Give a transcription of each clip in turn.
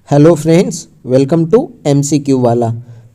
Hello friends, welcome to MCQ वाला।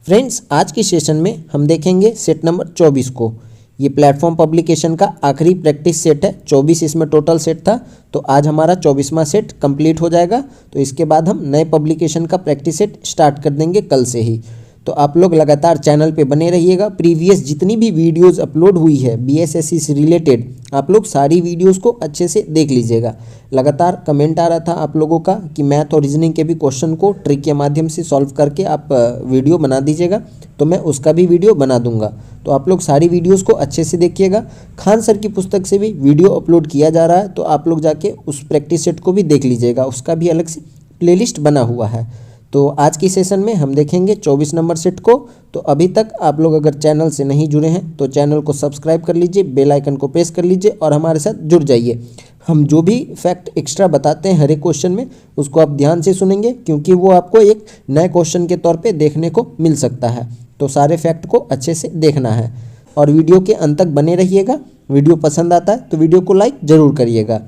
Friends, आज की सेशन में हम देखेंगे सेट नंबर 24 को। ये प्लेटफॉर्म पब्लिकेशन का आखिरी प्रैक्टिस सेट है। 24 इसमें टोटल सेट था, तो आज हमारा 24वां सेट कंप्लीट हो जाएगा। तो इसके बाद हम नए पब्लिकेशन का प्रैक्टिस सेट स्टार्ट कर देंगे कल से ही। तो आप लोग लगातार चैनल पे बने रहिएगा। प्रीवियस जितनी भी वीडियोस अपलोड हुई है BSSC से रिलेटेड, आप लोग सारी वीडियोस को अच्छे से देख लीजिएगा। लगातार कमेंट आ रहा था आप लोगों का कि मैथ और रीजनिंग के भी क्वेश्चन को ट्रिक के माध्यम से सॉल्व करके आप वीडियो बना दीजिएगा, तो मैं उसका भी वीडियो बना दूंगा। तो आप लोग सारी वीडियोस को अच्छे से देखिएगा। खान सर की पुस्तक से भी वीडियो अपलोड किया जा रहा है, तो आप लोग जाके उस प्रैक्टिस सेट को भी देख लीजिएगा। उसका भी अलग से प्लेलिस्ट बना हुआ है। तो आज की सेशन में हम देखेंगे 24 नंबर सेट को। तो अभी तक आप लोग अगर चैनल से नहीं जुड़े हैं तो चैनल को सब्सक्राइब कर लीजिए, बेल आइकन को प्रेस कर लीजिए और हमारे साथ जुड़ जाइए। हम जो भी फैक्ट एक्स्ट्रा बताते हैं हर एक क्वेश्चन में, उसको आप ध्यान से सुनेंगे, क्योंकि वो आपको एक नए क्वेश्चन के तौर पे देखने को मिल सकता है। तो सारे फैक्ट को अच्छे से देखना है और वीडियो के अंत तक बने रहिएगा। वीडियो पसंद आता है तो वीडियो को लाइक ज़रूर करिएगा।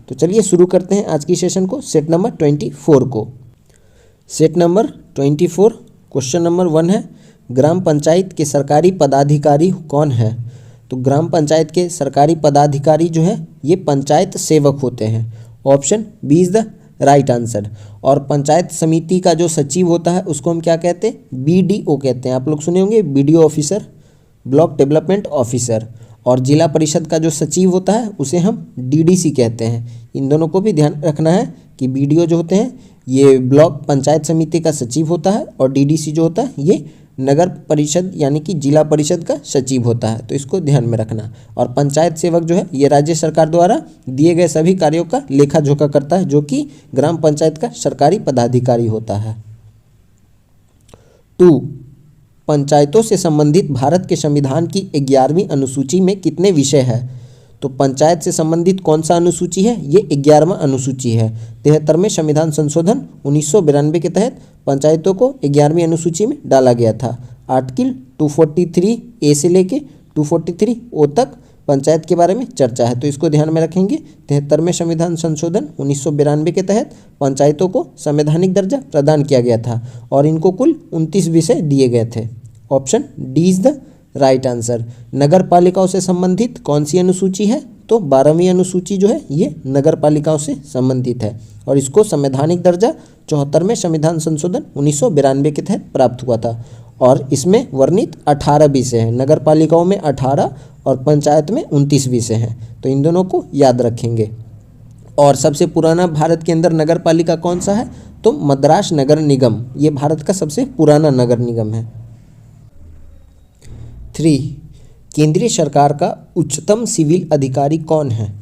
तो चलिए शुरू करते हैं आज की सेशन को, सेट नंबर 24 को। सेट नंबर 24 क्वेश्चन नंबर 1 है, ग्राम पंचायत के सरकारी पदाधिकारी कौन है? तो ग्राम पंचायत के सरकारी पदाधिकारी जो है ये पंचायत सेवक होते हैं। Option B is the right answer. और पंचायत समिति का जो सचिव होता है उसको हम क्या कहते हैं? BDO कहते हैं। आप लोग सुने होंगे BDO officer, block development officer. और जिला परिषद का जो सचिव होता है उसे हम DDC कहते हैं। इन दोनों को भी ध्यान रखना है कि BDO जो होते हैं ये ब्लॉक पंचायत समिति का सचिव होता है और DDC जो होता है ये नगर परिषद यानी कि जिला परिषद का सचिव होता है। तो इसको ध्यान में रखना। और पंचायत सेवक जो है ये राज्य सरकार द्वारा दिए गए सभी कार्यों का लेखा जोखा करता है, जो कि ग्राम पंचायत का सरकारी पदाधिकारी होता है। 2, पंचायतों से संबंधित भारत के संविधान की 11वीं अनुसूची में कितने विषय है? तो पंचायत से संबंधित कौन सा अनुसूची है? ये 11वां अनुसूची है। 73वें संविधान संशोधन 1992 के तहत पंचायतों को 11वीं अनुसूची में डाला गया था। आर्टिकल 243A से लेके 243O तक पंचायत के बारे में चर्चा है, तो इसको ध्यान में रखेंगे। 73वें संविधान संशोधन 1992 के तहत पंचायतों को संवैधानिक दर्जा प्रदान किया गया था और इनको कुल 29 विषय दिए गए थे। Option D is the right answer. नगर पालिकाओं से संबंधित कौन सी अनुसूची है? तो 12वीं अनुसूची जो है ये नगर पालिकाओं से संबंधित है और इसको संवैधानिक दर्जा 74वें संविधान संशोधन 1992 के तहत प्राप्त हुआ था। और इसमें वर्णित 18 विषय हैं। नगर पालिकाओं में 18 और पंचायत में 29 विषय हैं। तो इन दोनों को याद रखेंगे। और सबसे पुराना भारत के अंदर नगर पालिका कौन सा है? तो मद्रास नगर निगम, ये भारत का सबसे पुराना नगर निगम है। 3, केंद्रीय सरकार का उच्चतम सिविल अधिकारी कौन है?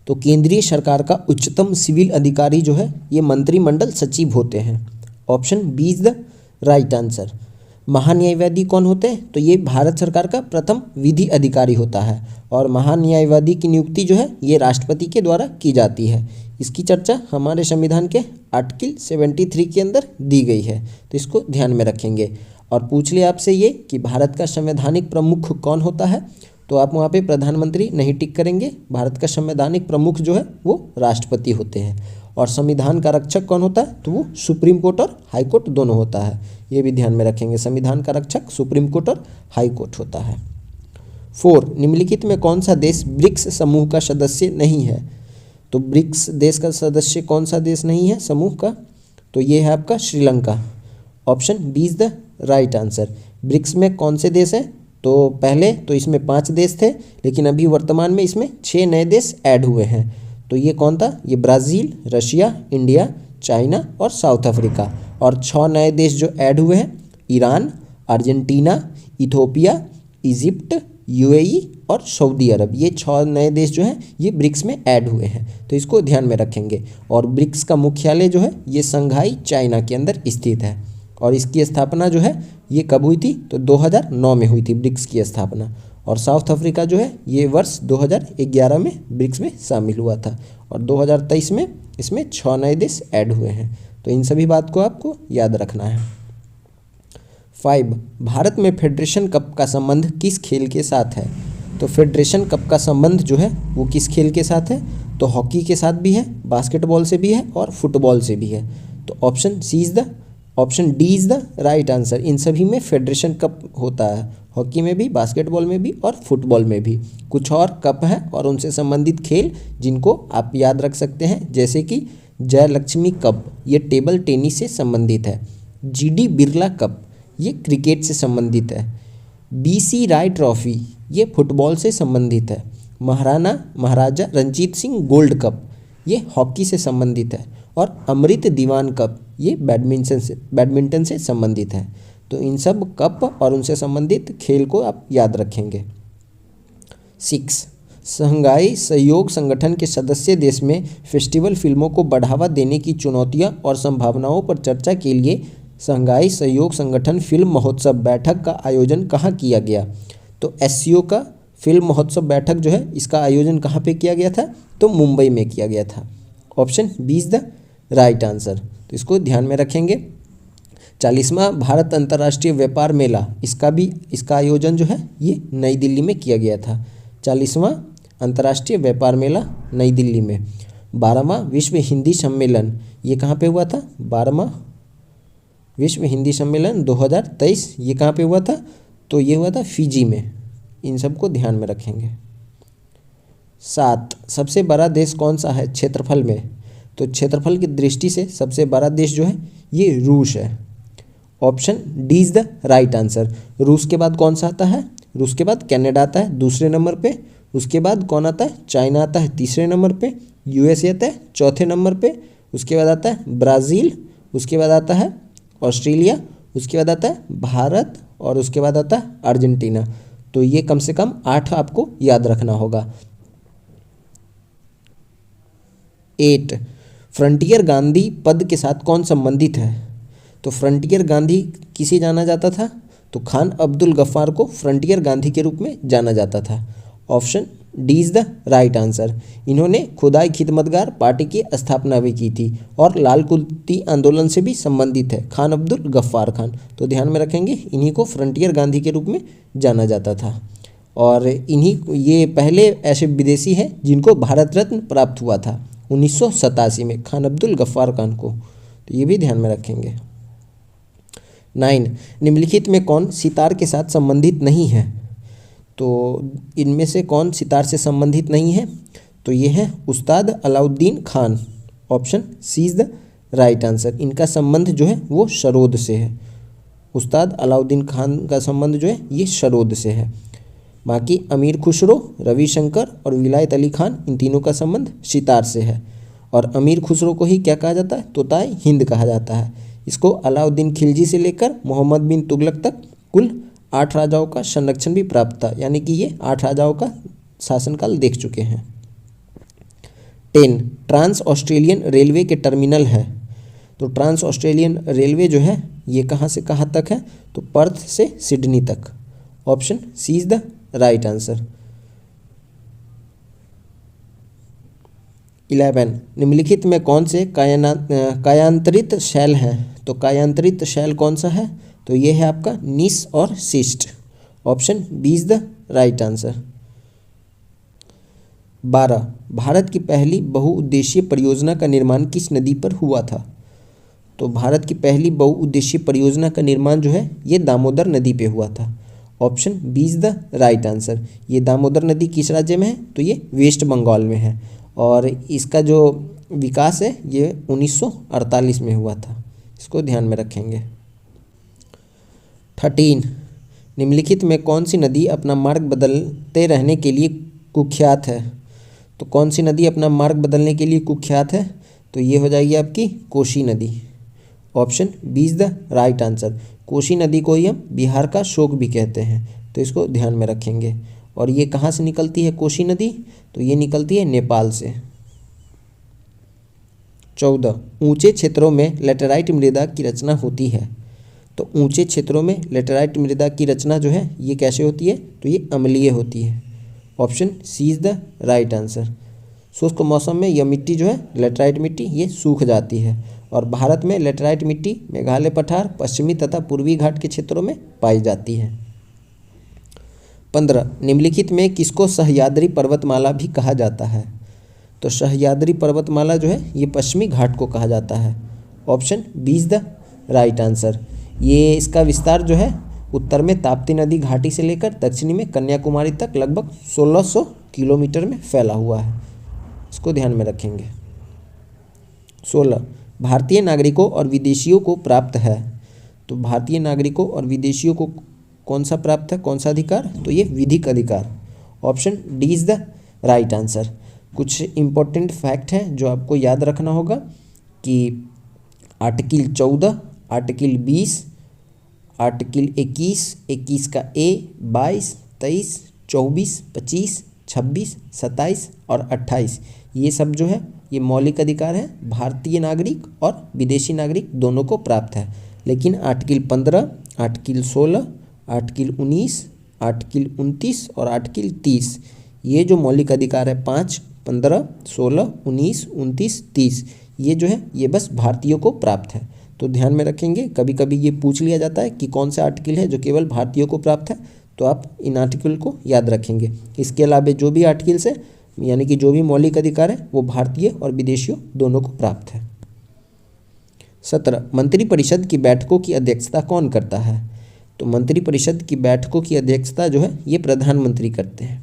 तो केंद्रीय सरकार का उच्चतम सिविल अधिकारी जो है ये मंत्रिमंडल सचिव होते हैं। Option B is the right answer. महान्यायवादी कौन होते हैं? तो ये भारत सरकार का प्रथम विधि अधिकारी होता है और महान्यायवादी की नियुक्ति जो है ये राष्ट्रपति के द्वारा की जाती है। इसकी चर्चा हमारे संविधान के आर्टिकल 73 के अंदर दी गई है, तो इसको ध्यान में रखेंगे। और पूछ लिया आपसे ये कि भारत का संवैधानिक प्रमुख कौन होता है, तो आप वहाँ पे प्रधानमंत्री नहीं टिक करेंगे। भारत का संवैधानिक प्रमुख जो है वो राष्ट्रपति होते हैं। और संविधान का रक्षक कौन होता है? तो वो सुप्रीम कोर्ट और हाई कोर्ट दोनों होता है। ये भी ध्यान में रखेंगे। संविधान का रक्षक सुप्रीम कोर्ट और हाई कोर्ट होता है। 4, निम्नलिखित में कौन सा देश ब्रिक्स समूह का सदस्य नहीं है? तो ब्रिक्स देश का सदस्य कौन सा देश नहीं है समूह का? तो ये है आपका Sri Lanka. Option B is the right answer. BRICS में कौन से देश हैं? तो पहले तो इसमें 5 देश थे, लेकिन अभी वर्तमान में इसमें 6 नए देश ऐड हुए हैं। तो ये कौन था? ये ब्राज़ील, रशिया, इंडिया, चाइना और साउथ अफ्रीका। और 6 नए देश जो ऐड हुए हैं, Iran, Argentina, Ethiopia, Egypt, UAE और सऊदी अरब। ये 6 नए देश जो हैं ये ब्रिक्स में ऐड हुए हैं, तो इसको ध्यान में रखेंगे। और ब्रिक्स का मुख्यालय जो है ये शंघाई, चाइना के अंदर स्थित है। और इसकी स्थापना जो है ये कब हुई थी? तो 2009 में हुई थी ब्रिक्स की स्थापना। और साउथ अफ्रीका जो है ये वर्ष 2011 में ब्रिक्स में शामिल हुआ था और 2023 में इसमें 6 नए देश ऐड हुए हैं। तो इन सभी बात को आपको याद रखना है। 5, भारत में फेडरेशन कप का संबंध किस खेल के साथ है? तो फेडरेशन कप का संबंध जो है वो किस खेल के साथ है? तो हॉकी के साथ भी है, बास्केटबॉल से भी है और फुटबॉल से भी है। तो option D is the right answer. इन सभी में फेडरेशन कप होता है, हॉकी में भी, बास्केटबॉल में भी और फुटबॉल में भी। कुछ और कप हैं और उनसे संबंधित खेल जिनको आप याद रख सकते हैं, जैसे कि जयलक्ष्मी कप, ये टेबल टेनिस से संबंधित है। जीडी बिरला कप, ये क्रिकेट से संबंधित है। बीसी राय ट्रॉफी, ये फुटबॉल से संबंधित है। महाराजा रंजीत सिंह गोल्ड कप, ये हॉकी से संबंधित है। और अमृत दीवान कप, ये बैडमिंटन से संबंधित है। तो इन सब कप और उनसे संबंधित खेल को आप याद रखेंगे। 6, शंघाई सहयोग संगठन के सदस्य देश में फेस्टिवल फिल्मों को बढ़ावा देने की चुनौतियां और संभावनाओं पर चर्चा के लिए शंघाई सहयोग संगठन फिल्म महोत्सव बैठक का आयोजन कहाँ किया गया? तो एससीओ का फिल्म महोत्सव बैठक जो है, इसका आयोजन कहाँ पे किया गया था? तो मुंबई में किया गया था। Option B is the right answer, तो इसको ध्यान में रखेंगे। 40वां भारत अंतर्राष्ट्रीय व्यापार मेला, इसका आयोजन जो है ये नई दिल्ली में किया गया था। 40वां अंतर्राष्ट्रीय व्यापार मेला नई दिल्ली में। 12वां विश्व हिंदी सम्मेलन, ये कहाँ पे हुआ था? 12वां विश्व हिंदी सम्मेलन 2023, ये कहाँ पे हुआ था? तो ये हुआ था फिजी में। इन सबको ध्यान में रखेंगे। 7, सबसे बड़ा देश कौन सा है क्षेत्रफल में? तो क्षेत्रफल की दृष्टि से सबसे बड़ा देश जो है ये रूस है। Option D is the right answer. रूस के बाद कौन सा आता है? रूस के बाद कनाडा आता है दूसरे नंबर पे। उसके बाद कौन आता है? चाइना आता है तीसरे नंबर पे। यूएसए आता है चौथे नंबर पे। उसके बाद आता है ब्राज़ील। उसके बाद आता है ऑस्ट्रेलिया। उसके बाद आता है भारत और उसके बाद आता है अर्जेंटीना। तो ये कम से कम 8 आपको याद रखना होगा। 8, फ्रंटियर गांधी पद के साथ कौन संबंधित है? तो फ्रंटियर गांधी किसे जाना जाता था? तो खान अब्दुल गफ्फार को फ्रंटियर गांधी के रूप में जाना जाता था। Option D is the right answer. इन्होंने खुदाई खिदमतगार पार्टी की स्थापना भी की थी और लाल कुर्ती आंदोलन से भी संबंधित है खान अब्दुल गफ्फार खान। तो ध्यान में रखेंगे, इन्हीं को फ्रंटियर गांधी के रूप में जाना जाता था। और ये पहले ऐसे विदेशी हैं जिनको भारत रत्न प्राप्त हुआ था 1987 में, खान अब्दुल गफ्फार खान को। तो ये भी ध्यान में रखेंगे। 9, निम्नलिखित में कौन सितार के साथ संबंधित नहीं है? तो इनमें से कौन सितार से संबंधित नहीं है? तो ये है Ustad Alauddin Khan. Option C is the right answer. इनका संबंध जो है वो सरोद से है। उस्ताद अलाउद्दीन खान का संबंध जो है ये सरोद से है। बाकी अमीर खुसरो, रविशंकर और विलायत अली खान, इन तीनों का संबंध सितार से है। और अमीर खुसरो को ही क्या कहा जाता है? तोताए हिंद कहा जाता है। इसको अलाउद्दीन खिलजी से लेकर मोहम्मद बिन तुगलक तक कुल 8 राजाओं का संरक्षण भी प्राप्त था, यानी कि ये 8 राजाओं का शासनकाल देख चुके हैं। 10, ट्रांस ऑस्ट्रेलियन रेलवे के टर्मिनल है। तो ट्रांस ऑस्ट्रेलियन रेलवे जो है ये कहाँ से कहाँ तक है? तो पर्थ से सिडनी तक। Option C is the right answer. 11, निम्नलिखित में कौन से कायांतरित शैल हैं? तो कायांतरित शैल कौन सा है? तो ये है आपका नीस और schist. Option B is the right answer. 12, Bharat की पहली बहुउद्देशीय परियोजना का निर्माण किस नदी पर हुआ था? तो भारत की पहली बहुउद्देशीय परियोजना का निर्माण जो है ये दामोदर नदी पे हुआ था। Option B is the right answer. ये दामोदर नदी किस राज्य में है? तो ये वेस्ट बंगाल में है। और इसका जो विकास है ये 1948 में हुआ था। इसको ध्यान में रखेंगे। 13, निम्नलिखित में कौन सी नदी अपना मार्ग बदलते रहने के लिए कुख्यात है? तो कौन सी नदी अपना मार्ग बदलने के लिए कुख्यात है? तो ये हो जाएगी आपकी कोसी नदी। Option B is the right answer. Kosi नदी को ही हम बिहार का शोक भी कहते हैं, तो इसको ध्यान में रखेंगे। और ये कहाँ से निकलती है कोसी नदी? तो ये निकलती है नेपाल से। 14, ऊंचे क्षेत्रों में लेटेराइट मृदा की रचना होती है। तो ऊंचे क्षेत्रों में लेटेराइट मृदा की रचना जो है ये कैसे होती है? तो ये अम्लीय होती है। Option C is the right answer. शुष्क मौसम में यह मिट्टी जो है लेटेराइट मिट्टी ये सूख जाती है। और भारत में लेटेराइट मिट्टी मेघालय पठार, पश्चिमी तथा पूर्वी घाट के क्षेत्रों में पाई जाती है। 15, निम्नलिखित में किसको सह्याद्री पर्वतमाला भी कहा जाता है? तो सह्याद्री पर्वतमाला जो है ये पश्चिमी घाट को कहा जाता है। Option B is the right answer. ये इसका विस्तार जो है उत्तर में ताप्ती नदी घाटी से लेकर दक्षिणी में कन्याकुमारी तक लगभग 1600 किलोमीटर में फैला हुआ है। इसको ध्यान में रखेंगे। 16 भारतीय नागरिकों और विदेशियों को प्राप्त है। तो भारतीय नागरिकों और विदेशियों को कौन सा प्राप्त है, कौन सा अधिकार, तो ये विधिक अधिकार। Option D is the right answer. कुछ इंपॉर्टेंट फैक्ट हैं जो आपको याद रखना होगा कि आर्टिकल 14, आर्टिकल 20, आर्टिकल 21, 21 का ए, 22, 23, 24, 25, 26, 27 और 28 ये सब जो है ये मौलिक अधिकार है, भारतीय नागरिक और विदेशी नागरिक दोनों को प्राप्त है। लेकिन आर्टिकल 15, आर्टिकल 16, आर्टिकल 19, आर्टिकल 29 और आर्टिकल 30 ये जो मौलिक अधिकार है 5, 15, 16, 19, 29, 30 ये जो है ये बस भारतीयों को प्राप्त है। तो ध्यान में रखेंगे, कभी कभी ये पूछ लिया जाता है कि कौन सा आर्टिकल है जो केवल भारतीयों को प्राप्त है, तो आप इन आर्टिकल को याद रखेंगे। इसके अलावा जो भी आर्टिकल्स है यानी कि जो भी मौलिक अधिकार है वो भारतीय और विदेशियों दोनों को प्राप्त है। 17 मंत्रिपरिषद की बैठकों की अध्यक्षता कौन करता है। तो मंत्रिपरिषद की बैठकों की अध्यक्षता जो है ये प्रधानमंत्री करते हैं।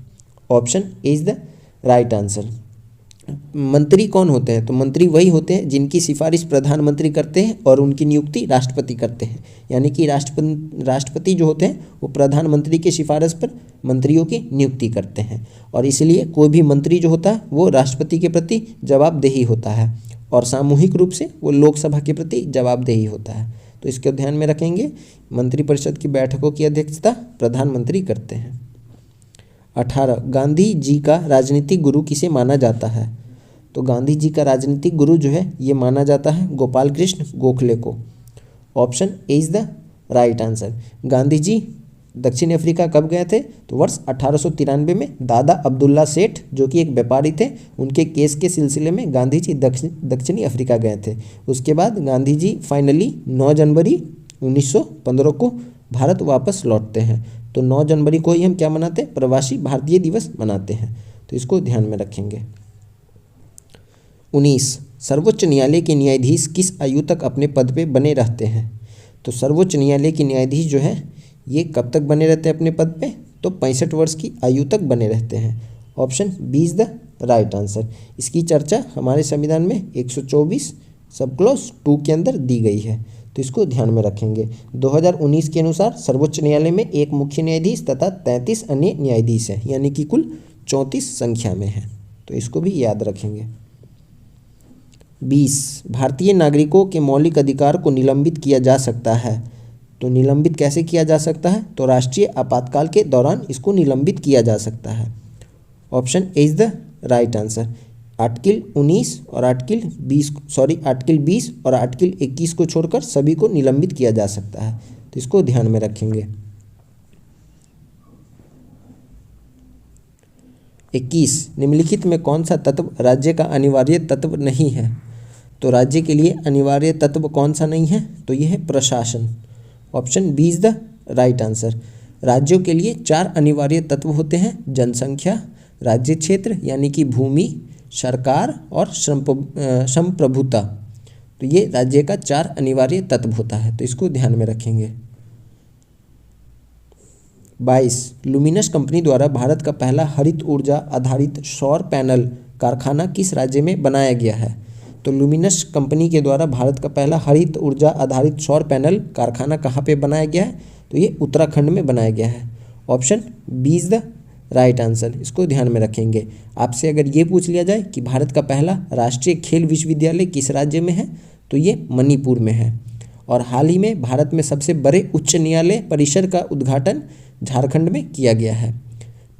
Option A is the right answer. मंत्री कौन होते हैं, तो मंत्री वही होते हैं जिनकी सिफारिश प्रधानमंत्री करते हैं और उनकी नियुक्ति राष्ट्रपति करते हैं। यानी कि राष्ट्रपति जो होते हैं वो प्रधानमंत्री की सिफारिश पर मंत्रियों की नियुक्ति करते हैं और इसलिए कोई भी मंत्री जो होता है वो राष्ट्रपति के प्रति जवाबदेही होता है और सामूहिक रूप से वो लोकसभा के प्रति जवाबदेही होता है। तो इसको ध्यान में रखेंगे, मंत्रिपरिषद की बैठकों की अध्यक्षता प्रधानमंत्री करते हैं। 18 गांधी जी का राजनीतिक गुरु किसे माना जाता है। तो गांधी जी का राजनीतिक गुरु जो है ये माना जाता है गोपाल कृष्ण गोखले को। Option A is the right answer. Gandhi ji दक्षिण अफ्रीका कब गए थे, तो वर्ष 1893 में दादा अब्दुल्ला सेठ जो कि एक व्यापारी थे उनके केस के सिलसिले में गांधी जी दक्षिणी अफ्रीका गए थे। उसके बाद गांधी जी फाइनली 9 जनवरी 1915 को भारत वापस लौटते हैं। तो 9 जनवरी को ही हम क्या मनाते हैं, प्रवासी भारतीय दिवस मनाते हैं। तो इसको ध्यान में रखेंगे। 19 सर्वोच्च न्यायालय के न्यायाधीश किस आयु तक अपने पद पे बने रहते हैं। तो सर्वोच्च न्यायालय के न्यायाधीश जो है ये कब तक बने रहते हैं अपने पद पे, तो 65 वर्ष की आयु तक बने रहते हैं। Option B is the right answer. इसकी चर्चा हमारे संविधान में 124 सब क्लॉज 2 के अंदर दी गई है। तो इसको ध्यान में रखेंगे। 2019 के अनुसार सर्वोच्च न्यायालय में एक मुख्य न्यायाधीश तथा 33 अन्य न्यायाधीश हैं, यानी कि कुल 34 संख्या में है। तो इसको भी याद रखेंगे। 20 भारतीय नागरिकों के मौलिक अधिकार को निलंबित किया जा सकता है। तो निलंबित कैसे किया जा सकता है, तो राष्ट्रीय आपातकाल के दौरान इसको निलंबित किया जा सकता है। Option A is the right answer. Article 19 और आर्टिकल 20 और आर्टिकल 21 को छोड़कर सभी को निलंबित किया जा सकता है। तो इसको ध्यान में रखेंगे। 21 निम्नलिखित में कौन सा तत्व राज्य का अनिवार्य तत्व नहीं है। तो राज्य के लिए अनिवार्य तत्व कौन सा नहीं है, तो यह है प्रशासन। Option B is the right answer. राज्यों के लिए 4 अनिवार्य तत्व होते हैं, जनसंख्या, राज्य क्षेत्र यानी कि भूमि, सरकार और संप्रभुता। तो ये राज्य का 4 अनिवार्य तत्व होता है। तो इसको ध्यान में रखेंगे। 22 लुमिनस कंपनी द्वारा भारत का पहला हरित ऊर्जा आधारित सौर पैनल कारखाना किस राज्य में बनाया गया है। तो लुमिनस कंपनी के द्वारा भारत का पहला हरित ऊर्जा आधारित सौर पैनल कारखाना कहाँ पे बनाया गया है, तो ये उत्तराखंड में बनाया गया है। Option B is the right answer. इसको ध्यान में रखेंगे। आपसे अगर ये पूछ लिया जाए कि भारत का पहला राष्ट्रीय खेल विश्वविद्यालय किस राज्य में है, तो ये मणिपुर में है। और हाल ही में भारत में सबसे बड़े उच्च न्यायालय परिसर का उद्घाटन झारखंड में किया गया है।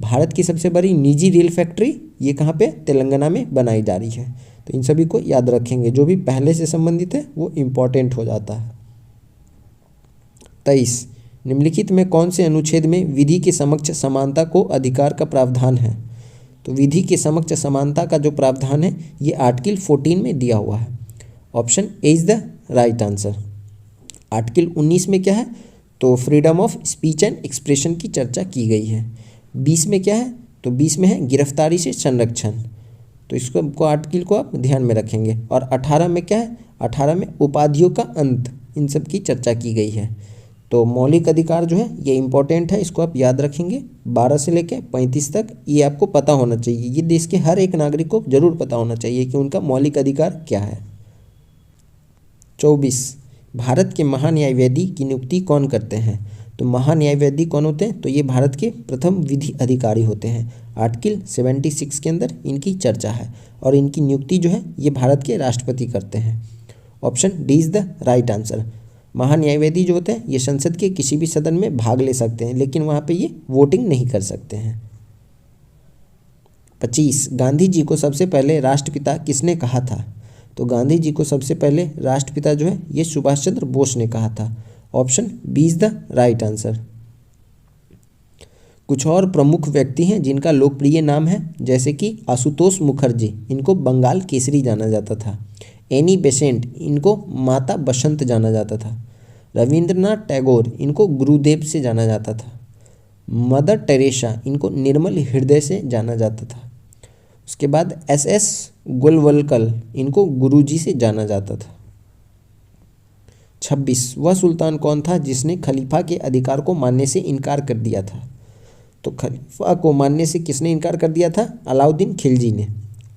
भारत की सबसे बड़ी निजी रेल फैक्ट्री ये कहाँ पे, तेलंगाना में बनाई जा रही है। तो इन सभी को याद रखेंगे, जो भी पहले से संबंधित है वो इम्पॉर्टेंट हो जाता है। 23 निम्नलिखित में कौन से अनुच्छेद में विधि के समक्ष समानता को अधिकार का प्रावधान है। तो विधि के समक्ष समानता का जो प्रावधान है ये आर्टिकल 14 में दिया हुआ है। Option A is the right answer. Article 19 में क्या है, तो freedom of speech and expression की चर्चा की गई है। 20 में क्या है, तो 20 में है गिरफ्तारी से संरक्षण। तो इसको आर्टिकल को आप ध्यान में रखेंगे। और 18 में क्या है, 18 में उपाधियों का अंत, इन सब की चर्चा की गई है। तो मौलिक अधिकार जो है ये इंपॉर्टेंट है, इसको आप याद रखेंगे। 12 से लेकर 35 तक ये आपको पता होना चाहिए, ये देश के हर एक नागरिक को जरूर पता होना चाहिए कि उनका मौलिक अधिकार क्या है। 24, भारत के महान्यायवादी की नियुक्ति कौन करते हैं? तो महान्यायवादी कौन होते हैं? तो ये भारत के प्रथम विधि अधिकारी होते हैं। आर्टिकल 76 के अंदर इनकी चर्चा है और इनकी नियुक्ति जो है ये भारत के राष्ट्रपति करते हैं। Option D is the right answer. महान्यायवादी जो होते हैं ये संसद के किसी भी सदन में भाग ले सकते हैं, लेकिन वहाँ पे ये वोटिंग नहीं कर सकते हैं। 25, गांधी जी को सबसे पहले राष्ट्रपिता किसने कहा था? तो गांधी जी को सबसे पहले राष्ट्रपिता जो है ये सुभाष चंद्र बोस ने कहा था। Option B is the right answer. कुछ और प्रमुख व्यक्ति हैं जिनका लोकप्रिय नाम है, जैसे कि आशुतोष मुखर्जी, इनको बंगाल केसरी जाना जाता था। एनी बेसेंट, इनको माता बसंत जाना जाता था। रविंद्रनाथ टैगोर, इनको गुरुदेव से जाना जाता था। मदर टेरेसा, इनको निर्मल हृदय से जाना जाता था। उसके बाद SS गोलवलकर, इनको गुरुजी से जाना जाता था। 26, वह सुल्तान कौन था जिसने खलीफा के अधिकार को मानने से इनकार कर दिया था? तो खलीफा को मानने से किसने इनकार कर दिया था? अलाउद्दीन खिलजी ने।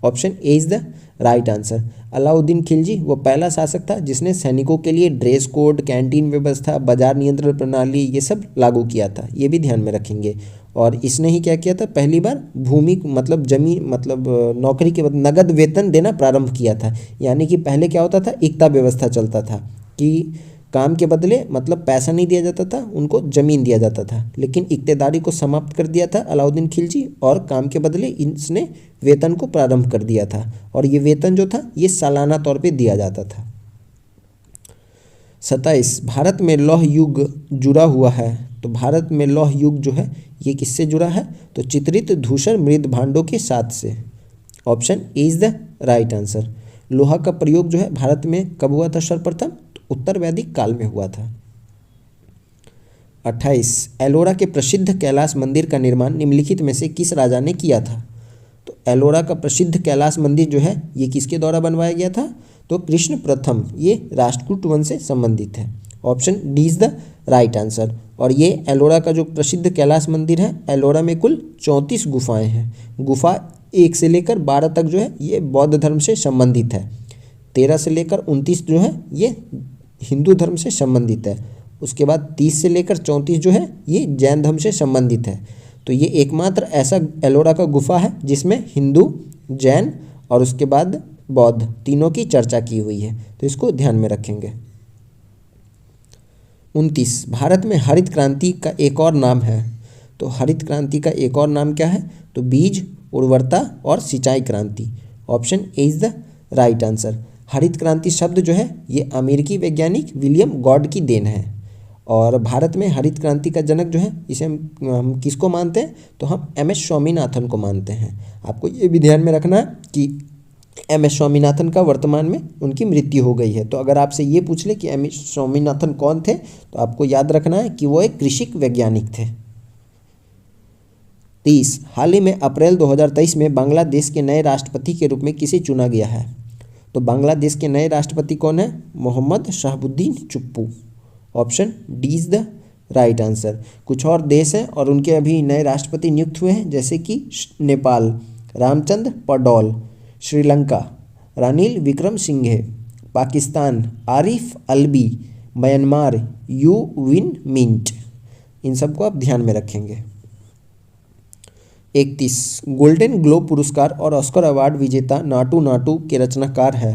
Option A is the right answer. Alauddin Khilji वो पहला शासक था जिसने सैनिकों के लिए ड्रेस कोड, कैंटीन व्यवस्था, बाजार नियंत्रण प्रणाली ये सब लागू किया था, ये भी ध्यान में रखेंगे। और इसने ही क्या किया था? पहली बार भूमि मतलब जमीन मतलब नौकरी के बाद नगद वेतन देना प्रारंभ किया था। यानी कि पहले क्या होता था, एकता व्यवस्था चलता था कि काम के बदले मतलब पैसा नहीं दिया जाता था, उनको ज़मीन दिया जाता था। लेकिन इक्तेदारी को समाप्त कर दिया था अलाउद्दीन खिलजी और काम के बदले इसने वेतन को प्रारंभ कर दिया था। और ये वेतन जो था ये सालाना तौर पे दिया जाता था। 27, भारत में लौह युग जुड़ा हुआ है। तो भारत में लौह युग जो है ये किससे जुड़ा है? तो चित्रित धूसर मृद भांडों के साथ से। Option A is the right answer. लोहा का प्रयोग जो है भारत में कब हुआ था सर्वप्रथम? उत्तर वैदिक काल में हुआ था। 28, एलोरा के प्रसिद्ध कैलाश मंदिर का निर्माण निम्नलिखित में से किस राजा ने किया था? तो एलोरा का प्रसिद्ध कैलाश मंदिर जो है ये किसके द्वारा बनवाया गया था? तो कृष्ण प्रथम, ये राष्ट्रकूट वंश से संबंधित है। Option D is the right answer. और ये एलोरा का जो प्रसिद्ध कैलाश मंदिर है, एलोरा में कुल 34 गुफाएं हैं। गुफा 1 से लेकर 12 तक जो है ये बौद्ध धर्म से संबंधित है। 13 से लेकर 29 जो है ये हिंदू धर्म से संबंधित है। उसके बाद 30 से लेकर 34 जो है ये जैन धर्म से संबंधित है। तो ये एकमात्र ऐसा एलोरा का गुफा है जिसमें हिंदू, जैन और उसके बाद बौद्ध तीनों की चर्चा की हुई है, तो इसको ध्यान में रखेंगे। 29, भारत में हरित क्रांति का एक और नाम है। तो हरित क्रांति का एक और नाम क्या है? तो बीज, उर्वरता और सिंचाई क्रांति। Option A is the right answer. हरित क्रांति शब्द जो है ये अमेरिकी वैज्ञानिक विलियम गॉड की देन है। और भारत में हरित क्रांति का जनक जो है इसे हम किसको मानते हैं? तो हम MS स्वामीनाथन को मानते हैं। आपको ये भी ध्यान में रखना है कि MS स्वामीनाथन का वर्तमान में उनकी मृत्यु हो गई है। तो अगर आपसे ये पूछ ले कि MS स्वामीनाथन कौन थे, तो आपको याद रखना है कि वो एक कृषि वैज्ञानिक थे। 30, हाल ही में अप्रैल 2023 में बांग्लादेश के नए राष्ट्रपति के रूप में किसे चुना गया है? तो बांग्लादेश के नए राष्ट्रपति कौन है? Mohammed Shahabuddin Chuppu. Option D is the right answer. कुछ और देश हैं और उनके अभी नए राष्ट्रपति नियुक्त हुए हैं, जैसे कि Nepal Ramchandra Paudel, Sri Lanka Ranil Wickremesinghe, Pakistan Arif Alvi, Myanmar U Win Myint. इन सबको आप ध्यान में रखेंगे। 31, गोल्डन ग्लोब पुरस्कार और ऑस्कर अवार्ड विजेता नाटू नाटू के रचनाकार है।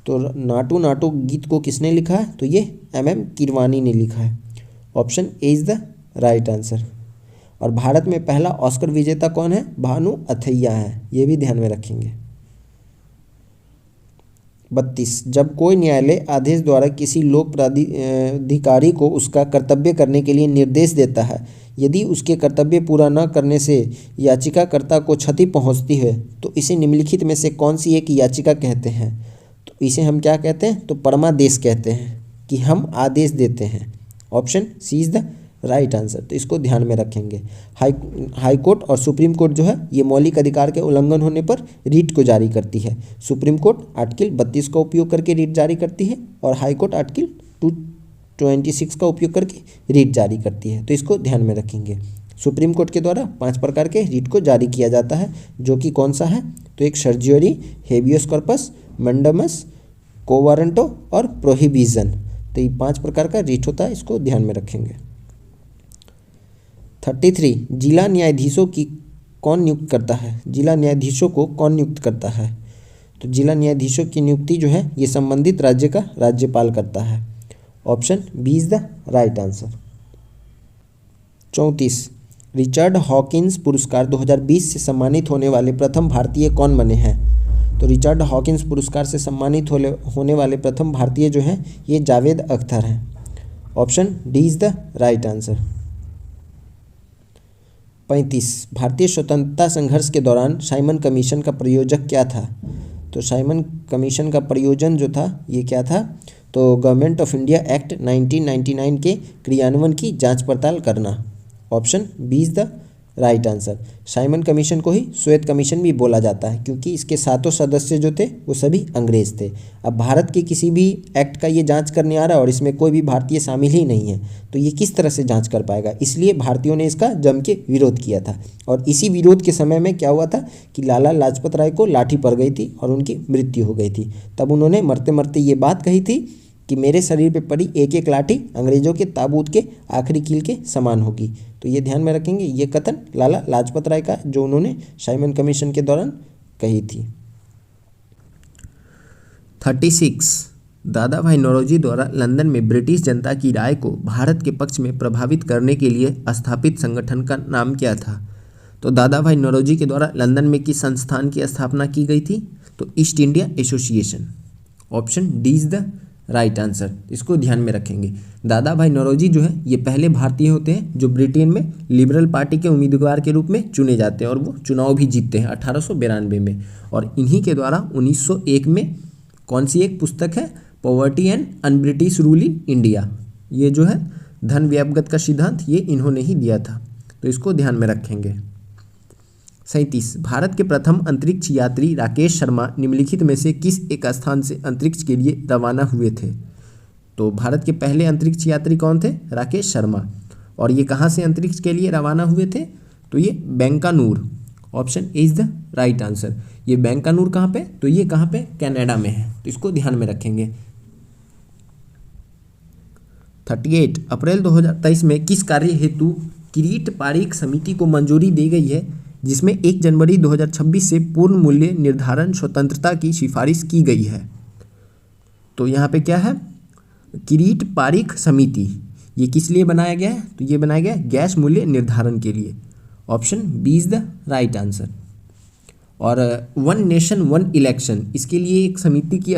तो नाटू नाटू गीत को किसने लिखा है? तो ये MM कीरवानी ने लिखा है। Option A is the right answer. और भारत में पहला ऑस्कर विजेता कौन है? भानु अथैया है, ये भी ध्यान में रखेंगे। 32, जब कोई न्यायालय आदेश द्वारा किसी लोक प्राधिकारी को उसका कर्तव्य करने के लिए निर्देश देता है, यदि उसके कर्तव्य पूरा न करने से याचिकाकर्ता को क्षति पहुंचती है, तो इसे निम्नलिखित में से कौन सी एक याचिका कहते हैं? तो इसे हम क्या कहते हैं? तो परमादेश कहते हैं, कि हम आदेश देते हैं। Option C is the right answer. तो इसको ध्यान में रखेंगे। हाई कोर्ट और सुप्रीम कोर्ट जो है ये मौलिक अधिकार के उल्लंघन होने पर रीट को जारी करती है। सुप्रीम कोर्ट आर्टिकल 32 का उपयोग करके रीट जारी करती है और हाई कोर्ट आर्टिकल 226 का उपयोग करके रीट जारी करती है। तो इसको ध्यान में रखेंगे। सुप्रीम कोर्ट के द्वारा 5 प्रकार के रीट को जारी किया जाता है, जो कि कौन सा है? तो एक सर्जियोरी, हेबियस कॉर्पस, मंडमस, कोवारंटो और प्रोहिबिशन। तो ये 5 प्रकार का रीट होता है, इसको ध्यान में रखेंगे। 33 जिला न्यायाधीशों की कौन नियुक्त करता है? जिला न्यायाधीशों को कौन नियुक्त करता है? तो जिला न्यायाधीशों की नियुक्ति जो है ये संबंधित राज्य का राज्यपाल करता है। Option B is the right answer. 34 Richard Hawkins पुरस्कार 2020 से सम्मानित होने वाले प्रथम भारतीय कौन बने हैं? तो रिचर्ड हॉकिंस पुरस्कार से सम्मानित होने वाले प्रथम भारतीय जो हैं ये जावेद अख्तर हैं। Option D is the right answer. 35 भारतीय स्वतंत्रता संघर्ष के दौरान साइमन कमीशन का प्रयोजक क्या था? तो साइमन कमीशन का प्रयोजन जो था ये क्या था? तो गवर्नमेंट ऑफ इंडिया एक्ट 1999 के क्रियान्वयन की जांच पड़ताल करना। Option B is the right answer. Simon commission को ही श्वेत कमीशन भी बोला जाता है, क्योंकि इसके 7 सदस्य जो थे वो सभी अंग्रेज थे। अब भारत के किसी भी एक्ट का ये जांच करने आ रहा है और इसमें कोई भी भारतीय शामिल ही नहीं है, तो ये किस तरह से जांच कर पाएगा? इसलिए भारतीयों ने इसका जम के विरोध किया था। और इसी विरोध के समय में क्या हुआ था कि लाला लाजपत राय को लाठी पड़ गई थी और उनकी मृत्यु हो गई थी। तब उन्होंने मरते मरते ये बात कही थी कि मेरे शरीर पे पड़ी एक एक लाठी अंग्रेजों के ताबूत के आखिरी कील के समान होगी। तो ये ध्यान में रखेंगे, ये कथन लाला लाजपत राय का जो उन्होंने साइमन कमीशन के दौरान कही थी। 36 दादा भाई नौरोजी द्वारा लंदन में ब्रिटिश जनता की राय को भारत के पक्ष में प्रभावित करने के लिए स्थापित संगठन का नाम क्या था? तो दादा भाई नौरोजी के द्वारा लंदन में किस संस्थान की स्थापना की गई थी? तो east India association. Option D is the right answer. इसको ध्यान में रखेंगे। दादा भाई नौरोजी जो है ये पहले भारतीय होते हैं जो ब्रिटेन में लिबरल पार्टी के उम्मीदवार के रूप में चुने जाते हैं और वो चुनाव भी जीतते हैं 1892 में। और इन्हीं के द्वारा 1901 में कौन सी एक पुस्तक है? Poverty and un British rule in India. ये जो है धन व्यापगत का सिद्धांत ये इन्होंने ही दिया था। तो इसको ध्यान में रखेंगे। 37 भारत के प्रथम अंतरिक्ष यात्री राकेश शर्मा निम्नलिखित में से किस एक स्थान से अंतरिक्ष के लिए रवाना हुए थे? तो भारत के पहले अंतरिक्ष यात्री कौन थे? राकेश शर्मा। और ये कहाँ से अंतरिक्ष के लिए रवाना हुए थे? तो ये Baikonur. Option A is the right answer. ये बैंकानूर कहाँ पे? तो ये कहाँ पे? कनाडा में है। तो इसको ध्यान में रखेंगे। 38 अप्रैल 2023 में किस कार्य हेतु किरीट पारीख समिति को मंजूरी दी गई है, जिसमें 1 जनवरी 2026 से पूर्ण मूल्य निर्धारण स्वतंत्रता की सिफारिश की गई है? तो यहाँ पे क्या है? किरीट पारीख समिति। ये किस लिए बनाया गया है? तो ये बनाया गया गैस मूल्य निर्धारण के लिए। Option B is the right answer. और 1 नेशन 1 इलेक्शन, इसके लिए एक समिति की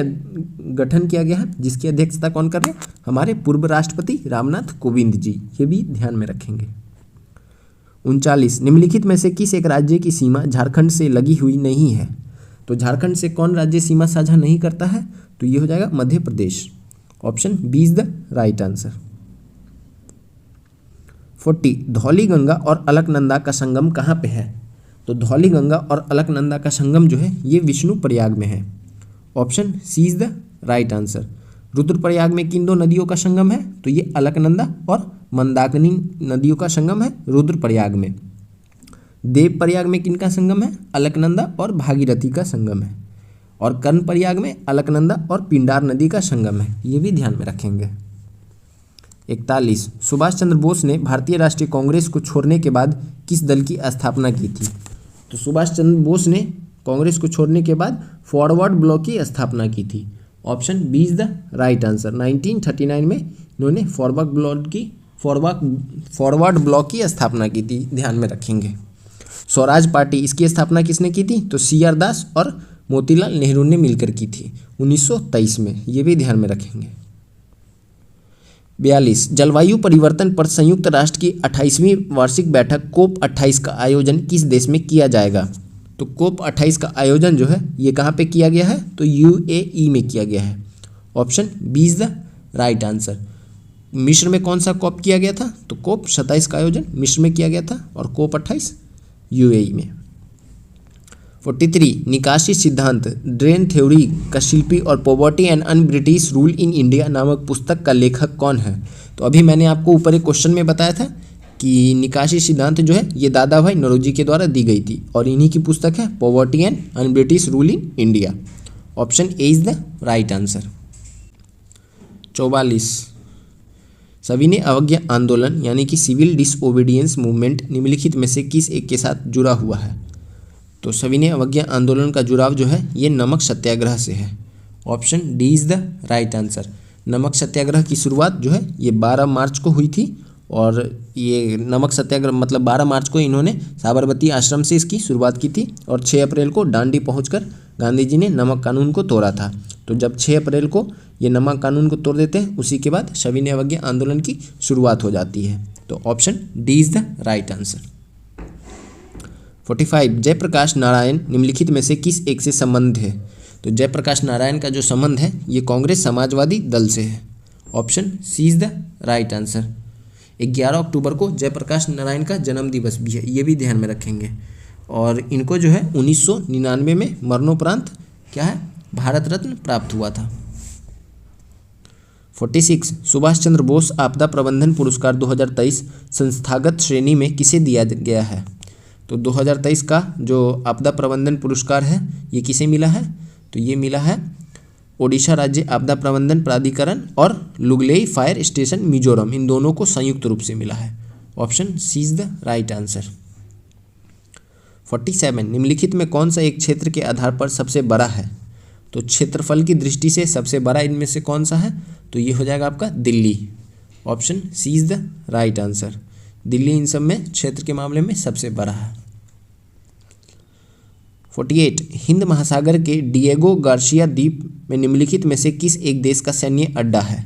गठन किया गया है, जिसकी अध्यक्षता कौन कर रहे हैं? हमारे पूर्व राष्ट्रपति रामनाथ कोविंद जी। ये भी ध्यान में रखेंगे। 39 निम्नलिखित में से किस एक राज्य की सीमा झारखंड से लगी हुई नहीं है? तो झारखंड से कौन राज्य सीमा साझा नहीं करता है? तो ये हो जाएगा Madhya Pradesh. Option B is the right answer. 40 Dhauliganga और अलकनंदा का संगम कहाँ पे है? तो धौलीगंगा और अलकनंदा का संगम जो है ये विष्णु प्रयाग में है। Option C is the right answer. Rudraprayag में किन 2 नदियों का संगम है? तो ये अलकनंदा और मंदाकिनी नदियों का संगम है रुद्रप्रयाग में। देवप्रयाग में किन का संगम है? अलकनंदा और भागीरथी का संगम है। और कर्णप्रयाग में अलकनंदा और पिंडार नदी का संगम है। ये भी ध्यान में रखेंगे। 41 सुभाष चंद्र बोस ने भारतीय राष्ट्रीय कांग्रेस को छोड़ने के बाद किस दल की स्थापना की थी? तो सुभाष चंद्र बोस ने कांग्रेस को छोड़ने के बाद फॉरवर्ड ब्लॉक की स्थापना की थी। Option B is the right answer. 1939 में इन्होंने फॉरवर्ड ब्लॉक की स्थापना की थी। ध्यान में रखेंगे। स्वराज पार्टी, इसकी स्थापना किसने की थी? तो CR दास और मोतीलाल नेहरू ने मिलकर की थी 1923 में। ये भी ध्यान में रखेंगे। 42 जलवायु परिवर्तन पर संयुक्त राष्ट्र की 28वीं वार्षिक बैठक COP 28 का आयोजन किस देश में किया जाएगा? तो COP 28 का आयोजन जो है ये कहाँ पे किया गया है? तो UAE में किया गया है। Option B is the right answer. मिस्र में कौन सा कॉप किया गया था? तो कॉप 27 का आयोजन मिस्र में किया गया था और कॉप 28 यूएई में। 43 निकासी सिद्धांत ड्रेन थ्योरी का शिल्पी और poverty and un British rule in India नामक पुस्तक का लेखक कौन है? तो अभी मैंने आपको ऊपर एक क्वेश्चन में बताया था कि निकासी सिद्धांत जो है ये दादा भाई नौरोजी के द्वारा दी गई थी और इन्हीं की पुस्तक है poverty and un British rule in India. Option A is the right answer. 44 सविनय अवज्ञा आंदोलन यानी कि सिविल डिसओबीडियंस मूवमेंट निम्नलिखित में से किस एक के साथ जुड़ा हुआ है? तो सविनय अवज्ञा आंदोलन का जुड़ाव जो है ये नमक सत्याग्रह से है। Option D is the right answer. नमक सत्याग्रह की शुरुआत जो है ये 12 मार्च को हुई थी और ये नमक सत्याग्रह मतलब 12 मार्च को इन्होंने साबरमती आश्रम से इसकी शुरुआत की थी और 6 अप्रैल को डांडी पहुंचकर गांधी जी ने नमक कानून को तोड़ा था। तो जब 6 अप्रैल को ये नमक कानून को तोड़ देते हैं उसी के बाद सविनय अवज्ञा आंदोलन की शुरुआत हो जाती है। तो option D is the right answer. 45 Jayaprakash Narayan निम्नलिखित में से किस एक से संबंध है? तो जयप्रकाश नारायण का जो संबंध है ये कांग्रेस समाजवादी दल से है। Option C is the right answer. 11 अक्टूबर को जयप्रकाश नारायण का जन्म दिवस भी है, ये भी ध्यान में रखेंगे। और इनको जो है 1999 में मरणोपरांत क्या है भारत रत्न प्राप्त हुआ था। 46 सुभाष चंद्र बोस आपदा प्रबंधन पुरस्कार 2023 संस्थागत श्रेणी में किसे दिया गया है? तो 2023 का जो आपदा प्रबंधन पुरस्कार है ये किसे मिला है? तो ये मिला है ओडिशा राज्य आपदा प्रबंधन प्राधिकरण और लुगलेई फायर स्टेशन मिजोरम, इन दोनों को संयुक्त रूप से मिला है। Option C is the right answer. 47 निम्नलिखित में कौन सा एक क्षेत्र के आधार पर सबसे बड़ा है? तो क्षेत्रफल की दृष्टि से सबसे बड़ा इनमें से कौन सा है? तो ये हो जाएगा आपका Delhi. Option C is the right answer. Delhi इन सब में क्षेत्र के मामले में सबसे बड़ा है। 48 हिंद महासागर के डिएगो गार्सिया द्वीप में निम्नलिखित में से किस एक देश का सैन्य अड्डा है?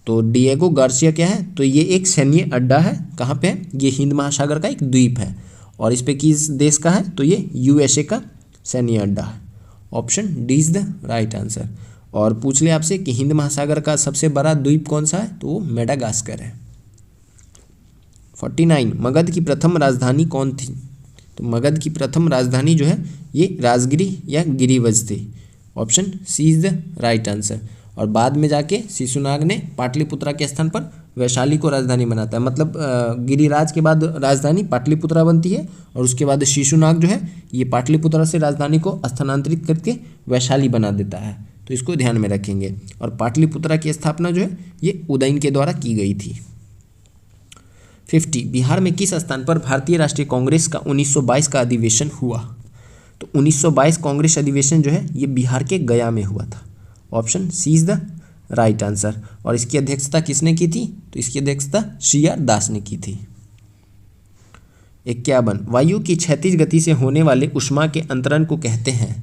तो डिएगो गार्सिया क्या है? तो ये एक सैन्य अड्डा है। कहाँ पे है? ये हिंद महासागर का एक द्वीप है और इस पे किस देश का है? तो ये यूएसए का सैन्य अड्डा है। Option D is the right answer. और पूछ ले आपसे कि हिंद महासागर का सबसे बड़ा द्वीप कौन सा है? तो वो मेडागास्कर है। 49 मगध की प्रथम राजधानी कौन थी? तो मगध की प्रथम राजधानी जो है ये राजगिरी या गिरिवज थी। Option C is the right answer. और बाद में जाके शिशुनाग ने पाटलिपुत्रा के स्थान पर वैशाली को राजधानी बनाता है। मतलब गिरिराज के बाद राजधानी पाटलिपुत्रा बनती है और उसके बाद शिशुनाग जो है ये पाटलिपुत्रा से राजधानी को स्थानांतरित करके वैशाली बना देता है। तो इसको ध्यान में रखेंगे। और पाटलिपुत्रा की स्थापना जो है ये उदयन के द्वारा की गई थी। 50 बिहार में किस स्थान पर भारतीय राष्ट्रीय कांग्रेस का 1922 का अधिवेशन हुआ? तो 1922 कांग्रेस अधिवेशन जो है ये बिहार के गया में हुआ था। Option C is the right answer. और इसकी अध्यक्षता किसने की थी? तो इसकी अध्यक्षता CR दास ने की थी। 51 वायु की क्षैतिज गति से होने वाले ऊष्मा के अंतरण को कहते हैं?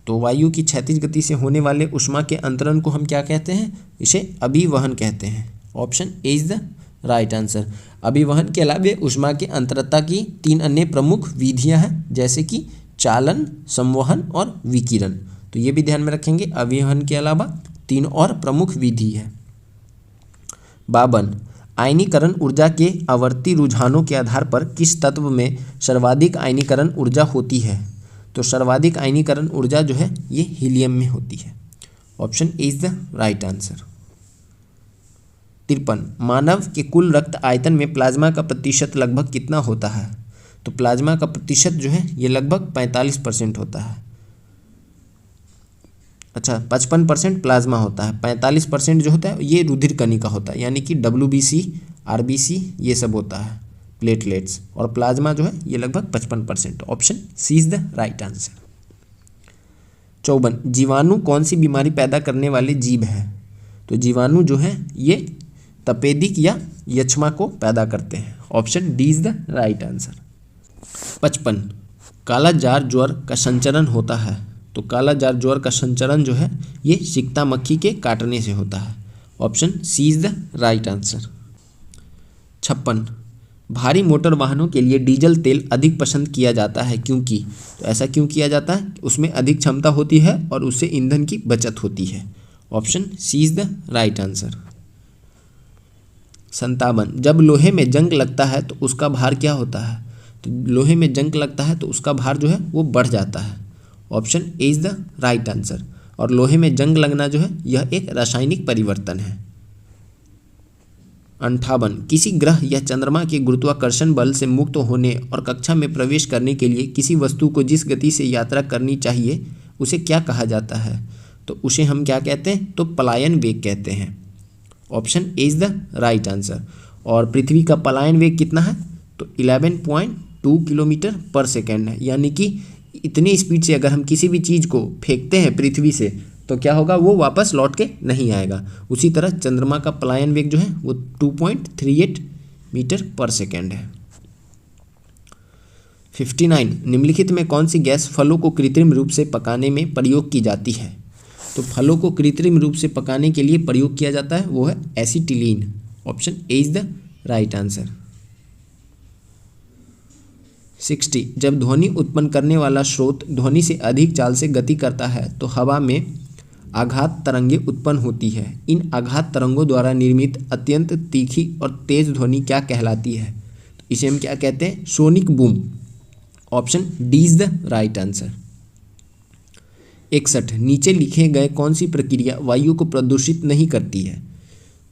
तो वायु की क्षैतिज गति से होने वाले ऊष्मा के अंतरण को हम क्या कहते हैं? इसे अभिवहन कहते हैं। Option A is the right answer. अभिवहन के अलावा ऊष्मा के अंतरता की 3 अन्य प्रमुख विधियां हैं जैसे कि चालन, संवहन और विकिरण। तो ये भी ध्यान में रखेंगे। अभिवहन के अलावा 3 और प्रमुख विधि है। 52 आयनीकरण ऊर्जा के आवर्ती रुझानों के आधार पर किस तत्व में सर्वाधिक आयनीकरण ऊर्जा होती है? तो सर्वाधिक आयनीकरण ऊर्जा जो है ये हीलियम में होती है। Option A is the right answer. 53 मानव के कुल रक्त आयतन में प्लाज्मा का प्रतिशत लगभग कितना होता है? तो प्लाज्मा का प्रतिशत जो है ये लगभग 45% होता है। अच्छा 55% प्लाज्मा होता है, 45% जो होता है ये रुधिर कणिका होता है, यानी कि WBC, RBC ये सब होता है, प्लेटलेट्स। और प्लाज्मा जो है ये लगभग 55%। Option C is the right answer. 54 जीवाणु कौन सी बीमारी पैदा करने वाले जीव है? तो जीवाणु जो है ये तपेदिक या यक्ष्मा को पैदा करते हैं। Option D is the right answer. 55 काला जार ज्वर का संचरण होता है? तो काला जार ज्वर का संचरण जो है ये सिकता मक्खी के काटने से होता है। Option C is the right answer. 56 भारी मोटर वाहनों के लिए डीजल तेल अधिक पसंद किया जाता है क्योंकि? तो ऐसा क्यों किया जाता है? उसमें अधिक क्षमता होती है और उससे ईंधन की बचत होती है। Option C is the right answer. 57। जब लोहे में जंग लगता है तो उसका भार क्या होता है? तो लोहे में जंग लगता है तो उसका भार जो है वो बढ़ जाता है। Option A is the right answer. और लोहे में जंग लगना जो है यह एक रासायनिक परिवर्तन है। 58। किसी ग्रह या चंद्रमा के गुरुत्वाकर्षण बल से मुक्त होने और कक्षा में प्रवेश करने के लिए किसी वस्तु को जिस गति से यात्रा करनी चाहिए उसे क्या कहा जाता है? तो उसे हम क्या कहते हैं? तो पलायन वेग कहते हैं। Option A is the right answer. और पृथ्वी का पलायन वेग कितना है? तो 11.2 किलोमीटर पर सेकेंड है। यानी कि इतनी स्पीड से अगर हम किसी भी चीज़ को फेंकते हैं पृथ्वी से तो क्या होगा? वो वापस लौट के नहीं आएगा। उसी तरह चंद्रमा का पलायन वेग जो है वो 2.38 मीटर पर सेकेंड है। 59। निम्नलिखित में कौन सी गैस फलों को कृत्रिम रूप से पकाने में प्रयोग की जाती है? तो फलों को कृत्रिम रूप से पकाने के लिए प्रयोग किया जाता है वो है acetylene. Option A is the right answer. 60। जब ध्वनि उत्पन्न करने वाला स्रोत ध्वनि से अधिक चाल से गति करता है तो हवा में आघात तरंगें उत्पन्न होती है। इन आघात तरंगों द्वारा निर्मित अत्यंत तीखी और तेज ध्वनि क्या कहलाती है? तो इसे हम क्या कहते हैं? Sonic boom. Option D is the right answer. 61। नीचे लिखे गए कौन सी प्रक्रिया वायु को प्रदूषित नहीं करती है?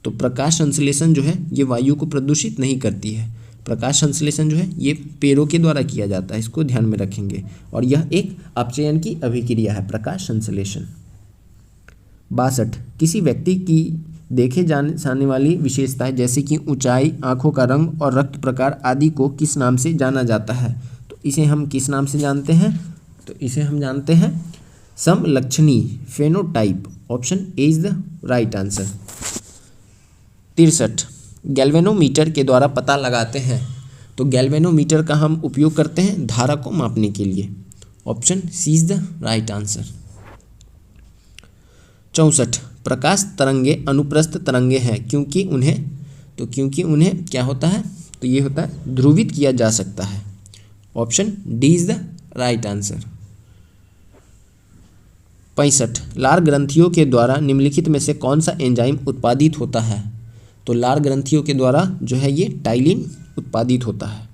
तो प्रकाश संश्लेषण जो है ये वायु को प्रदूषित नहीं करती है। प्रकाश संश्लेषण जो है ये पेड़ों के द्वारा किया जाता है, इसको ध्यान में रखेंगे। और यह एक अपचयन की अभिक्रिया है, प्रकाश संश्लेषण। 62। किसी व्यक्ति की देखे जाने वाली विशेषताएं जैसे कि ऊंचाई, आंखों का रंग और रक्त प्रकार आदि को किस नाम से जाना जाता है? तो इसे हम किस नाम से जानते हैं? तो इसे हम जानते हैं समलक्षणी, phenotype. Option A is the right answer. 63। Galvanometer के द्वारा पता लगाते हैं। तो गैल्वेनोमीटर का हम उपयोग करते हैं धारा को मापने के लिए। Option C is the right answer. 64। प्रकाश तरंगे अनुप्रस्थ तरंगे हैं क्योंकि उन्हें क्या होता है? तो ये होता है ध्रुवित किया जा सकता है। Option D is the right answer. 65। लार ग्रंथियों के द्वारा निम्नलिखित में से कौन सा एंजाइम उत्पादित होता है? तो लार ग्रंथियों के द्वारा जो है ये टाइलिन उत्पादित होता है।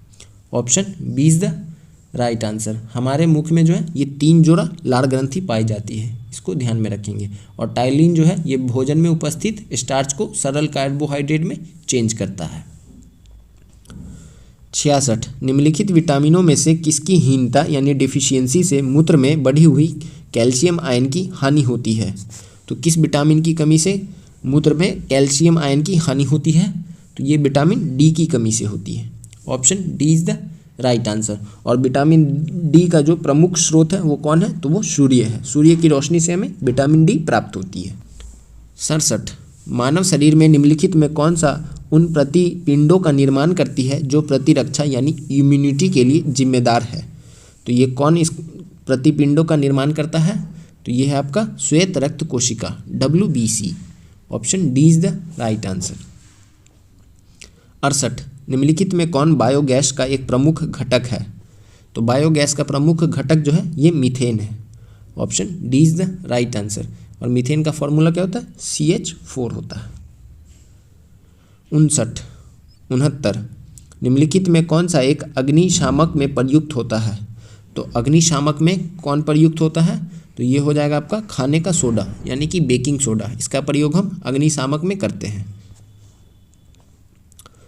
Option B is the right answer. हमारे मुख में जो है ये 3 जोड़ा लार ग्रंथि पाई जाती है, इसको ध्यान में रखेंगे। और टाइलिन जो है ये भोजन में उपस्थित स्टार्च को सरल कार्बोहाइड्रेट में चेंज करता है। 66। निम्नलिखित विटामिनों में से किसकी हीनता यानी डिफिशियंसी से मूत्र में बढ़ी हुई कैल्शियम आयन की हानि होती है? तो किस विटामिन की कमी से मूत्र में कैल्शियम आयन की हानि होती है? तो ये विटामिन डी की कमी से होती है। Option D is the right answer. और विटामिन डी का जो प्रमुख स्रोत है वो कौन है? तो वो सूर्य है। सूर्य की रोशनी से हमें विटामिन डी प्राप्त होती है। 67। मानव शरीर में निम्नलिखित में कौन सा उन प्रतिपिंडों का निर्माण करती है जो प्रतिरक्षा यानी इम्यूनिटी के लिए जिम्मेदार है? तो ये कौन इस प्रतिपिंडों का निर्माण करता है? तो ये है आपका श्वेत रक्त कोशिका, WBC। Option D is the right answer. 68। निम्नलिखित में कौन बायोगैस का एक प्रमुख घटक है? तो बायोगैस का प्रमुख घटक जो है ये मीथेन है। Option D is the right answer. और मीथेन का फॉर्मूला क्या होता है? CH4 होता है। 69। निम्नलिखित में कौन सा एक अग्निशामक में प्रयुक्त होता है? तो अग्निशामक में कौन प्रयुक्त होता है? तो ये हो जाएगा आपका खाने का सोडा यानी कि बेकिंग सोडा। इसका प्रयोग हम अग्निशामक में करते हैं।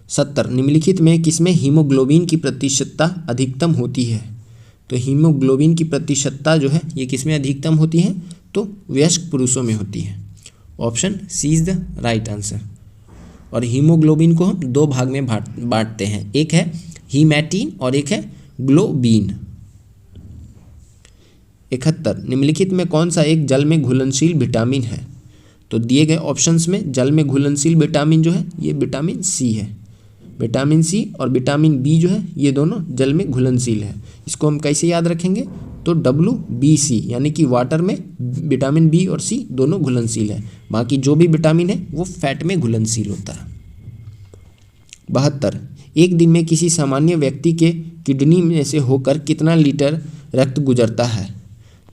70। निम्नलिखित में किसमें हीमोग्लोबिन की प्रतिशतता अधिकतम होती है? तो हीमोग्लोबिन की प्रतिशतता जो है ये किसमें अधिकतम होती है? तो वयस्क पुरुषों में होती है। Option C is the right answer. और हीमोग्लोबिन को हम 2 भाग में बांटते हैं, एक है हीमैटिन और एक है ग्लोबिन। 71। निम्नलिखित में कौन सा एक जल में घुलनशील विटामिन है? तो दिए गए ऑप्शंस में जल में घुलनशील विटामिन जो है ये विटामिन सी है। विटामिन सी और विटामिन बी जो है ये दोनों जल में घुलनशील है। इसको हम कैसे याद रखेंगे? तो WBC यानी कि वाटर में विटामिन बी और सी दोनों घुलनशील है। बाकी जो भी विटामिन है वो फैट में घुलनशील होता है। 72। एक दिन में किसी सामान्य व्यक्ति के किडनी में से होकर कितना लीटर रक्त गुजरता है?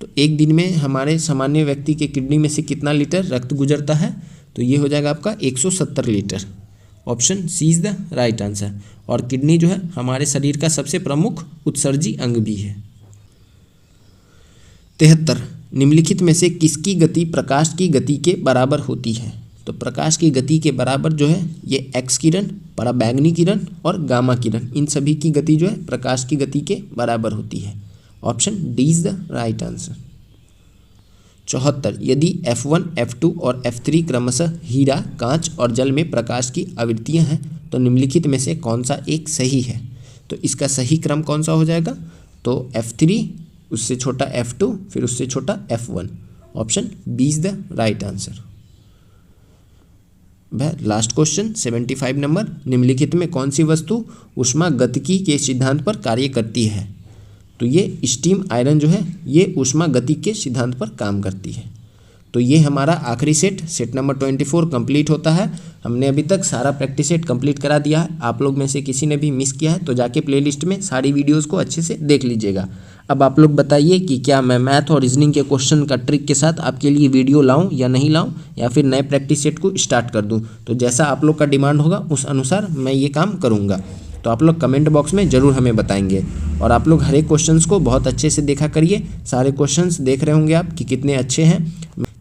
तो एक दिन में हमारे सामान्य व्यक्ति के किडनी में से कितना लीटर रक्त गुजरता है? तो ये हो जाएगा आपका 170 litre. Option C is the right answer. और किडनी जो है हमारे शरीर का सबसे प्रमुख उत्सर्जी अंग भी है। 73, निम्नलिखित में से किसकी गति प्रकाश की गति के बराबर होती है? तो प्रकाश की गति के बराबर जो है ये एक्स किरण, पराबैंगनी किरण और गामा किरण, इन सभी की गति जो है प्रकाश की गति के बराबर होती है। Option D is the right answer. 74, यदि F1, F2 और F3 क्रमशः हीरा, कांच और जल में प्रकाश की आवृत्तियां हैं तो निम्नलिखित में से कौन सा एक सही है? तो इसका सही क्रम कौन सा हो जाएगा? तो F3, उससे छोटा F2, फिर उससे छोटा F1। Option B is the right answer. Last question 75 number, निम्नलिखित में कौन सी वस्तु ऊष्मागतिकी के सिद्धांत पर कार्य करती है? तो ये स्टीम आयरन जो है ये ऊष्मागतिकी के सिद्धांत पर काम करती है। तो ये हमारा आखिरी सेट नंबर 24 कंप्लीट होता है। हमने अभी तक सारा प्रैक्टिस सेट कंप्लीट करा दिया है। आप लोग में से किसी ने भी मिस किया है तो जाके प्लेलिस्ट में सारी वीडियोस को अच्छे से देख लीजिएगा। अब आप लोग बताइए कि क्या मैं मैथ और रीजनिंग के क्वेश्चन का ट्रिक के साथ आपके लिए वीडियो लाऊं या नहीं लाऊं, या फिर नए प्रैक्टिस सेट को स्टार्ट कर दूं। तो जैसा आप लोग का डिमांड होगा उस अनुसार मैं ये काम करूँगा। तो आप लोग कमेंट बॉक्स में ज़रूर हमें बताएंगे। और आप लोग हर एक क्वेश्चंस को बहुत अच्छे से देखा करिए। सारे क्वेश्चंस देख रहे होंगे आप कि कितने अच्छे हैं,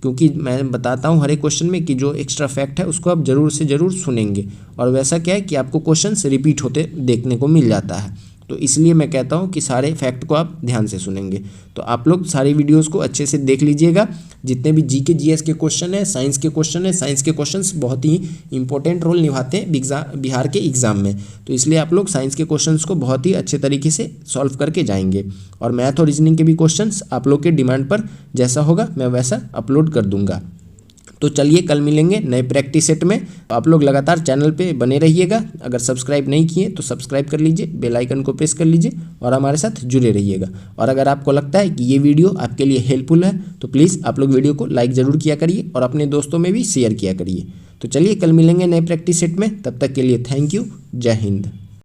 क्योंकि मैं बताता हूँ हर एक क्वेश्चन में कि जो एक्स्ट्रा फैक्ट है उसको आप ज़रूर से ज़रूर सुनेंगे। और वैसा क्या है कि आपको क्वेश्चंस रिपीट होते देखने को मिल जाता है, तो इसलिए मैं कहता हूँ कि सारे फैक्ट को आप ध्यान से सुनेंगे। तो आप लोग सारी वीडियोस को अच्छे से देख लीजिएगा। जितने भी जीके जीएस के क्वेश्चन है, साइंस के क्वेश्चन है, साइंस के क्वेश्चंस बहुत ही इंपॉर्टेंट रोल निभाते हैं बिहार के एग्ज़ाम में। तो इसलिए आप लोग साइंस के क्वेश्चंस को बहुत ही अच्छे तरीके से सॉल्व करके जाएंगे। और मैथ और रीजनिंग के भी क्वेश्चंस आप लोग के डिमांड पर जैसा होगा मैं वैसा अपलोड कर दूंगा। तो चलिए कल मिलेंगे नए प्रैक्टिस सेट में। आप लोग लगातार चैनल पे बने रहिएगा। अगर सब्सक्राइब नहीं किए तो सब्सक्राइब कर लीजिए, बेल आइकन को प्रेस कर लीजिए और हमारे साथ जुड़े रहिएगा। और अगर आपको लगता है कि ये वीडियो आपके लिए हेल्पफुल है तो प्लीज़ आप लोग वीडियो को लाइक ज़रूर किया करिए और अपने दोस्तों में भी शेयर किया करिए। तो चलिए कल मिलेंगे नए प्रैक्टिस सेट में। तब तक के लिए थैंक यू। जय हिंद।